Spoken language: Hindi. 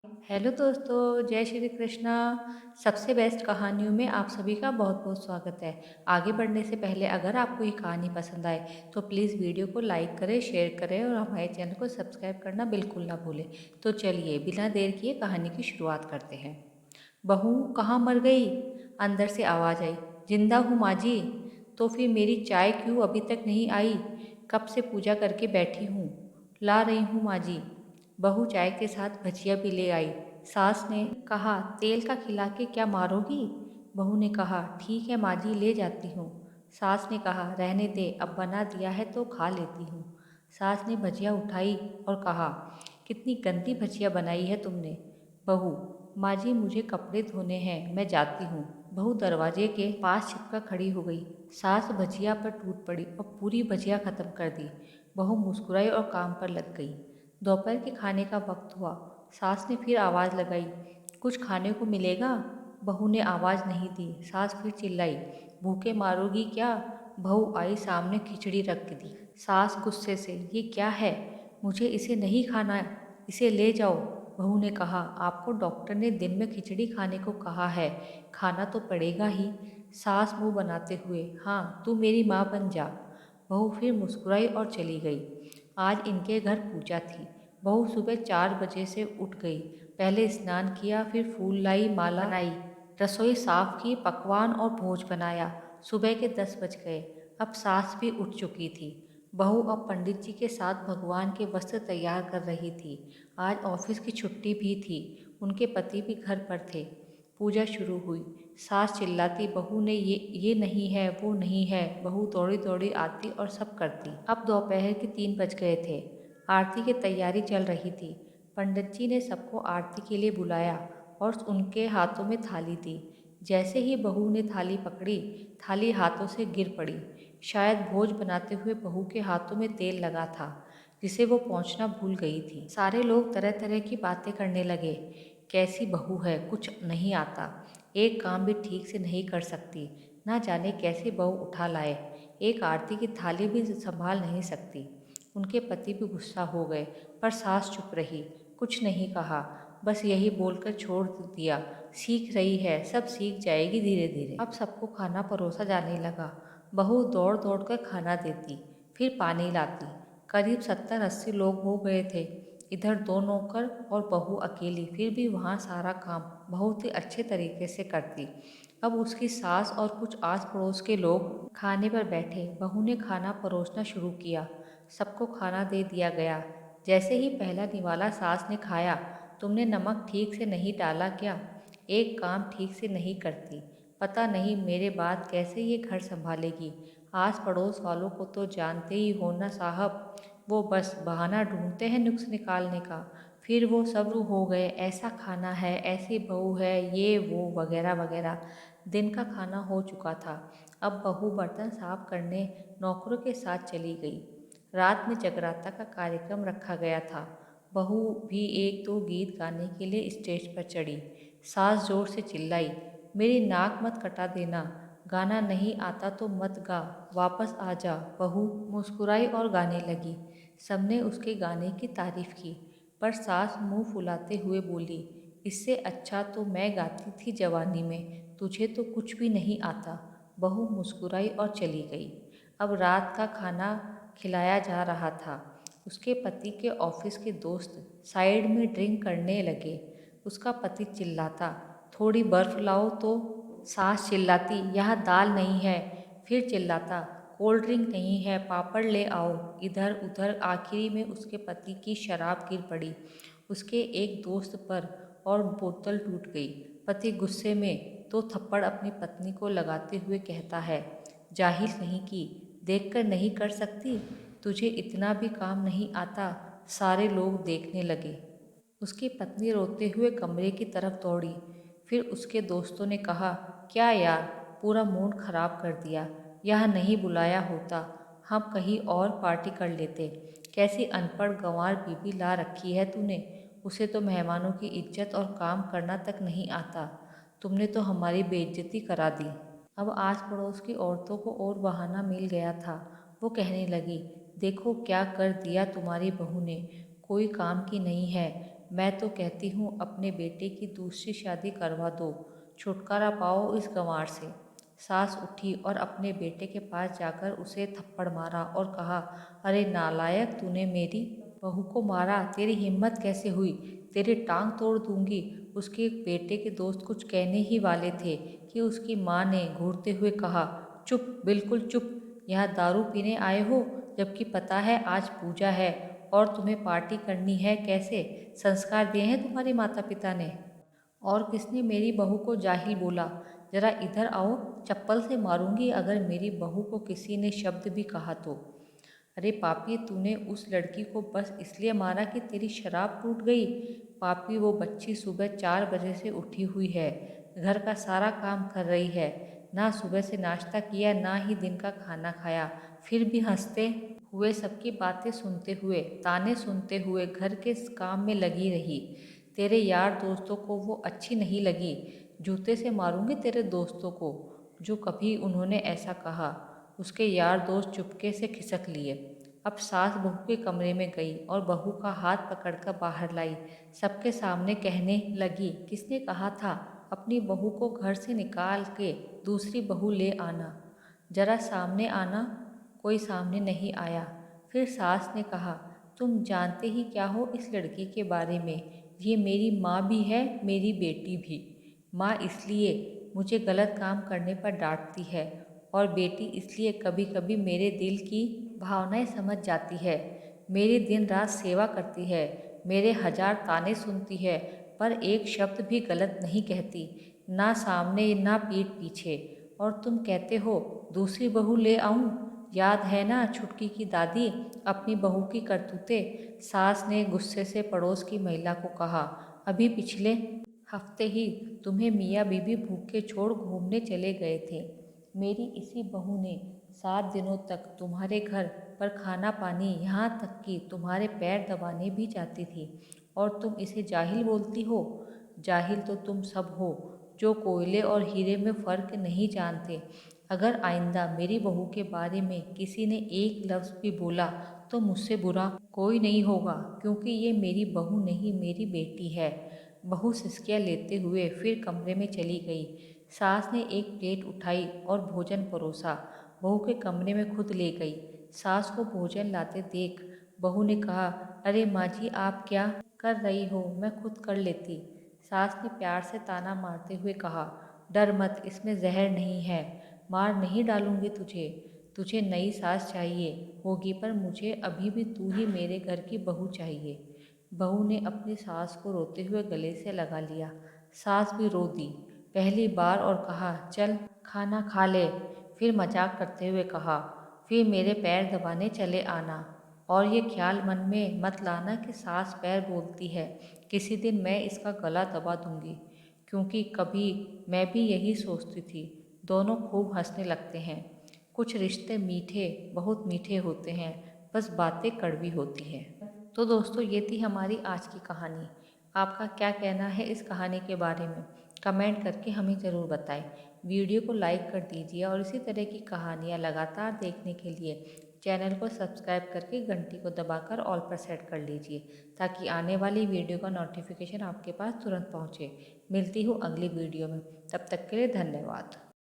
हेलो दोस्तों, जय श्री कृष्णा। सबसे बेस्ट कहानियों में आप सभी का बहुत बहुत स्वागत है। आगे बढ़ने से पहले अगर आपको ये कहानी पसंद आए तो प्लीज़ वीडियो को लाइक करें, शेयर करें और हमारे चैनल को सब्सक्राइब करना बिल्कुल ना भूलें। तो चलिए बिना देर किए कहानी की शुरुआत करते हैं। बहू कहाँ मर गई? अंदर से आवाज़ आई। जिंदा हूँ माँ जी। तो फिर मेरी चाय क्यों अभी तक नहीं आई? कब से पूजा करके बैठी हूँ। ला रही हूँ माँ जी। बहू चाय के साथ भजिया भी ले आई। सास ने कहा, तेल का खिला के क्या मारोगी? बहू ने कहा, ठीक है माँ जी, ले जाती हूँ। सास ने कहा, रहने दे, अब बना दिया है तो खा लेती हूँ। सास ने भजिया उठाई और कहा, कितनी गंदी भजिया बनाई है तुमने। बहू, माँ जी मुझे कपड़े धोने हैं, मैं जाती हूँ। बहू दरवाजे के पास छिपकर खड़ी हो गई। सास भजिया पर टूट पड़ी और पूरी भजिया खत्म कर दी। बहू मुस्कुराई और काम पर लग गई। दोपहर के खाने का वक्त हुआ। सास ने फिर आवाज़ लगाई, कुछ खाने को मिलेगा? बहू ने आवाज़ नहीं दी। सास फिर चिल्लाई, भूखे मारोगी क्या? बहू आई, सामने खिचड़ी रख दी। सास गुस्से से, ये क्या है? मुझे इसे नहीं खाना, इसे ले जाओ। बहू ने कहा, आपको डॉक्टर ने दिन में खिचड़ी खाने को कहा है, खाना तो पड़ेगा ही। सास मुंह बनाते हुए, हाँ तू मेरी माँ बन जा। बहू फिर मुस्कुराई और चली गई। आज इनके घर पूजा थी। बहू सुबह 4 बजे से उठ गई। पहले स्नान किया, फिर फूल लाई, माला बनाई, रसोई साफ की, पकवान और भोज बनाया। सुबह के 10 बज गए। अब सास भी उठ चुकी थी। बहू अब पंडित जी के साथ भगवान के वस्त्र तैयार कर रही थी। आज ऑफिस की छुट्टी भी थी। उनके पति भी घर पर थे। पूजा शुरू हुई। सास चिल्लाती, बहू ने ये नहीं है, वो नहीं है। बहू दौड़ी दौड़ी आती और सब करती। अब दोपहर के 3 बज गए थे। आरती की तैयारी चल रही थी। पंडित जी ने सबको आरती के लिए बुलाया और उनके हाथों में थाली दी। जैसे ही बहू ने थाली पकड़ी, थाली हाथों से गिर पड़ी। शायद भोज बनाते हुए बहू के हाथों में तेल लगा था, जिसे वो पोंछना भूल गई थी। सारे लोग तरह तरह की बातें करने लगे। कैसी बहू है, कुछ नहीं आता, एक काम भी ठीक से नहीं कर सकती, ना जाने कैसे बहू उठा लाए, एक आरती की थाली भी संभाल नहीं सकती। उनके पति भी गुस्सा हो गए, पर सास चुप रही, कुछ नहीं कहा, बस यही बोलकर छोड़ दिया, सीख रही है, सब सीख जाएगी धीरे धीरे। अब सबको खाना परोसा जाने लगा। बहू दौड़ दौड़ कर खाना देती, फिर पानी लाती। करीब 70-80 लोग हो गए थे। इधर 2 नौकर और बहू अकेली, फिर भी वहाँ सारा काम बहुत ही अच्छे तरीके से करती। अब उसकी सास और कुछ आस पड़ोस के लोग खाने पर बैठे। बहू ने खाना परोसना शुरू किया। सबको खाना दे दिया गया। जैसे ही पहला निवाला सास ने खाया, तुमने नमक ठीक से नहीं डाला क्या? एक काम ठीक से नहीं करती, पता नहीं मेरे बाद कैसे ये घर संभालेगी। आस पड़ोस वालों को तो जानते ही हो ना साहब, वो बस बहाना ढूंढते हैं नुक्स निकालने का। फिर वो सब शुरू हो गए, ऐसा खाना है, ऐसी बहू है, ये वो वगैरह वगैरह। दिन का खाना हो चुका था। अब बहू बर्तन साफ करने नौकरों के साथ चली गई। रात में जगराता का कार्यक्रम रखा गया था। बहू भी एक दो गीत गाने के लिए स्टेज पर चढ़ी। सास जोर से चिल्लाई, मेरी नाक मत कटा देना, गाना नहीं आता तो मत गा, वापस आ जा। बहू मुस्कुराई और गाने लगी। सबने उसके गाने की तारीफ की, पर सास मुंह फुलाते हुए बोली, इससे अच्छा तो मैं गाती थी जवानी में, तुझे तो कुछ भी नहीं आता। बहू मुस्कुराई और चली गई। अब रात का खाना खिलाया जा रहा था। उसके पति के ऑफिस के दोस्त साइड में ड्रिंक करने लगे। उसका पति चिल्लाता, थोड़ी बर्फ लाओ तो। सास चिल्लाती, यहाँ दाल नहीं है। फिर चिल्लाता, कोल्ड ड्रिंक नहीं है, पापड़ ले आओ। इधर उधर आखिरी में उसके पति की शराब गिर पड़ी उसके एक दोस्त पर और बोतल टूट गई। पति गुस्से में दो थप्पड़ अपनी पत्नी को लगाते हुए कहता है, जाहिल नहीं की, देखकर नहीं कर सकती, तुझे इतना भी काम नहीं आता। सारे लोग देखने लगे। उसकी पत्नी रोते हुए कमरे की तरफ दौड़ी। फिर उसके दोस्तों ने कहा, क्या यार, पूरा मूड खराब कर दिया, यहाँ नहीं बुलाया होता, हम कहीं और पार्टी कर लेते। कैसी अनपढ़ गंवार बीबी ला रखी है तूने, उसे तो मेहमानों की इज्जत और काम करना तक नहीं आता, तुमने तो हमारी बेइज्जती करा दी। अब आस पड़ोस की औरतों को और बहाना मिल गया था। वो कहने लगी, देखो क्या कर दिया तुम्हारी बहू ने, कोई काम की नहीं है, मैं तो कहती हूँ अपने बेटे की दूसरी शादी करवा दो, छुटकारा पाओ इस गंवार से। सास उठी और अपने बेटे के पास जाकर उसे थप्पड़ मारा और कहा, अरे नालायक, तूने मेरी बहू को मारा, तेरी हिम्मत कैसे हुई? तेरी टांग तोड़ दूंगी। उसके बेटे के दोस्त कुछ कहने ही वाले थे कि उसकी माँ ने घूरते हुए कहा, चुप, बिल्कुल चुप। यहाँ दारू पीने आए हो, जबकि पता है आज पूजा है और तुम्हें पार्टी करनी है। कैसे संस्कार दिए हैं तुम्हारे माता पिता ने? और किसने मेरी बहू को जाहिल बोला? जरा इधर आओ, चप्पल से मारूंगी अगर मेरी बहू को किसी ने शब्द भी कहा तो। अरे पापी, तूने उस लड़की को बस इसलिए मारा कि तेरी शराब टूट गई? पापी, वो बच्ची सुबह 4 बजे से उठी हुई है, घर का सारा काम कर रही है, ना सुबह से नाश्ता किया ना ही दिन का खाना खाया, फिर भी हंसते हुए सबकी बातें सुनते हुए, ताने सुनते हुए घर के काम में लगी रही। तेरे यार दोस्तों को वो अच्छी नहीं लगी। जूते से मारूंगी तेरे दोस्तों को जो कभी उन्होंने ऐसा कहा। उसके यार दोस्त चुपके से खिसक लिए। अब सास बहू के कमरे में गई और बहू का हाथ पकड़कर बाहर लाई। सबके सामने कहने लगी, किसने कहा था अपनी बहू को घर से निकाल के दूसरी बहू ले आना? जरा सामने आना। कोई सामने नहीं आया। फिर सास ने कहा, तुम जानते ही क्या हो इस लड़की के बारे में? ये मेरी माँ भी है, मेरी बेटी भी। माँ इसलिए मुझे गलत काम करने पर डांटती है और बेटी इसलिए कभी कभी मेरे दिल की भावनाएं समझ जाती है। मेरी दिन रात सेवा करती है, मेरे 1000 ताने सुनती है, पर एक शब्द भी गलत नहीं कहती, ना सामने ना पीठ पीछे। और तुम कहते हो दूसरी बहू ले आऊं? याद है ना छुटकी की दादी, अपनी बहू की करतूतें? सास ने गुस्से से पड़ोस की महिला को कहा, अभी पिछले हफ्ते ही तुम्हें मियाँ बीबी भूखे छोड़ घूमने चले गए थे। मेरी इसी बहू ने 7 दिनों तक तुम्हारे घर पर खाना पानी, यहाँ तक कि तुम्हारे पैर दबाने भी जाती थी, और तुम इसे जाहिल बोलती हो? जाहिल तो तुम सब हो जो कोयले और हीरे में फ़र्क नहीं जानते। अगर आइंदा मेरी बहू के बारे में किसी ने एक लफ्ज़ भी बोला तो मुझसे बुरा कोई नहीं होगा, क्योंकि ये मेरी बहू नहीं, मेरी बेटी है। बहू सिसकियाँ लेते हुए फिर कमरे में चली गई। सास ने एक प्लेट उठाई और भोजन परोसा, बहू के कमरे में खुद ले गई। सास को भोजन लाते देख बहू ने कहा, अरे माँ जी, आप क्या कर रही हो? मैं खुद कर लेती। सास ने प्यार से ताना मारते हुए कहा, डर मत, इसमें जहर नहीं है, मार नहीं डालूंगी तुझे। तुझे नई सास चाहिए होगी, पर मुझे अभी भी तू ही मेरे घर की बहू चाहिए। बहू ने अपनी सास को रोते हुए गले से लगा लिया। सास भी रो दी पहली बार और कहा, चल खाना खा ले। फिर मजाक करते हुए कहा, फिर मेरे पैर दबाने चले आना, और ये ख्याल मन में मत लाना कि सास पैर बोलती है, किसी दिन मैं इसका गला दबा दूंगी। क्योंकि कभी मैं भी यही सोचती थी। दोनों खूब हंसने लगते हैं। कुछ रिश्ते मीठे, बहुत मीठे होते हैं, बस बातें कड़वी होती हैं। तो दोस्तों, ये थी हमारी आज की कहानी। आपका क्या कहना है इस कहानी के बारे में? कमेंट करके हमें ज़रूर बताएं। वीडियो को लाइक कर दीजिए और इसी तरह की कहानियाँ लगातार देखने के लिए चैनल को सब्सक्राइब करके घंटी को दबाकर ऑल पर सेट कर लीजिए, ताकि आने वाली वीडियो का नोटिफिकेशन आपके पास तुरंत पहुँचे। मिलती हूँ अगली वीडियो में, तब तक के लिए धन्यवाद।